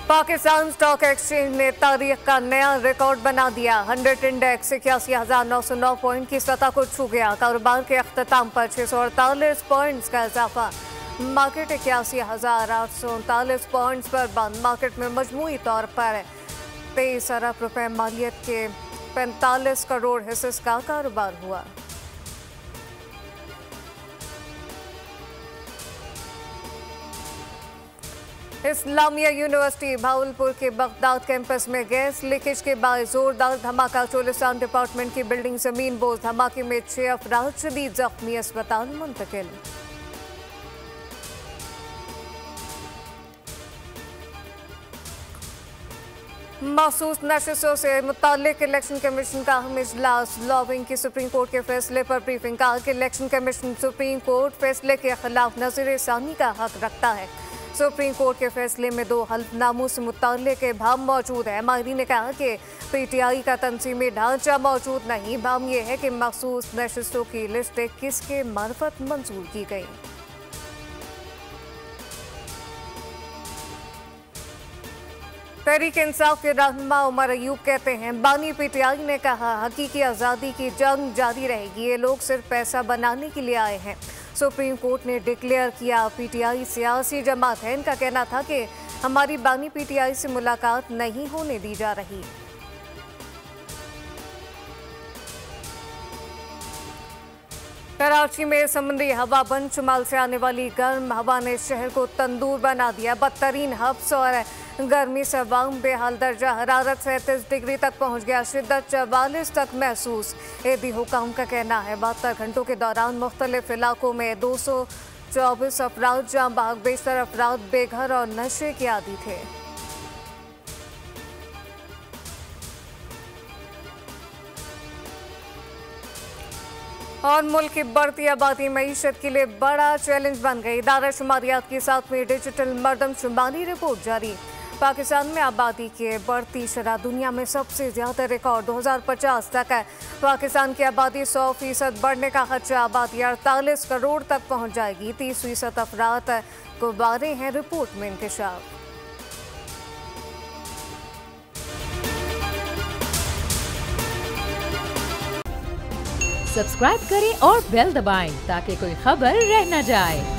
Pakistan stock exchange ने तारीख का नया रिकॉर्ड बना दिया। 100 इंडेक्स 81,909 पॉइंट की सतह को छू गया। कारोबार के अख्ताम पर 648 पॉइंट्स का इजाफा। मार्केट 81,839 पॉइंट्स पर बंद। मार्केट में मजमूई तौर पर 23 अरब रुपए मालियत के 45 करोड़ हिस्से का कारोबार हुआ। इस्लामिया यूनिवर्सिटी भावलपुर के बगदाद कैंपस में गैस लीकेज के बाद जोरदार धमाका। चोलिस्तान डिपार्टमेंट की बिल्डिंग जमीन बोझ। धमाके में 6 अफराद शदीद जख्मी, अस्पताल मुंतकिल। मखसूस नशिस्तों से मुताल्लिक इलेक्शन कमीशन का अहम इजलास। लॉबिंग की सुप्रीम कोर्ट के फैसले पर ब्रीफिंग। कहा कि इलेक्शन कमीशन सुप्रीम कोर्ट फैसले के खिलाफ नज़ीर सानी का हक रखता है। सुप्रीम कोर्ट के फैसले में 2 हल्फनामों से मुताल्लिक इबहम मौजूद है। माहिरीन ने कहा कि पीटीआई का तंजीमी ढांचा मौजूद नहीं। इबहम यह है कि मखसूस नशिस्तों की लिस्ट किसके मार्फत मंजूर की गई। तहरीक इंसाफ के रहनुमा उमर अयूब कहते हैं, बानी पीटीआई ने कहा हकीकी आज़ादी की जंग जारी रहेगी। ये लोग सिर्फ पैसा बनाने के लिए आए हैं। सुप्रीम कोर्ट ने डिक्लेयर किया पीटीआई सियासी जमात है। इनका कहना था कि हमारी बानी पीटीआई से मुलाकात नहीं होने दी जा रही। कराची में समुद्री हवा बन। शुमाल से आने वाली गर्म हवा ने शहर को तंदूर बना दिया। बदतरीन हब्स और गर्मी से अवाम बेहाल। दर्जा हरारत 37 डिग्री तक पहुंच गया। शिद्दत 44 तक महसूस। एदी हुकाम का कहना है 72 घंटों के दौरान मुख्तलिफ इलाकों में 224 अफराद जाम बहक। बेशतर अफराद बेघर और नशे के आदी थे। और मुल्क की बढ़ती आबादी मईशत के लिए बड़ा चैलेंज बन गई। इदारा शुमारियात की 7वीं डिजिटल मरदमशुमारी रिपोर्ट जारी। पाकिस्तान में आबादी की बढ़ती शरह दुनिया में सबसे ज्यादा रिकॉर्ड। 2050 तक है पाकिस्तान की आबादी 100% बढ़ने का खदशा। आबादी 48 करोड़ तक पहुंच जाएगी। 30% अफराद गुब्बारे हैं, रिपोर्ट में इंकशाफ। सब्सक्राइब करें और बेल दबाएं ताकि कोई खबर रह न जाए।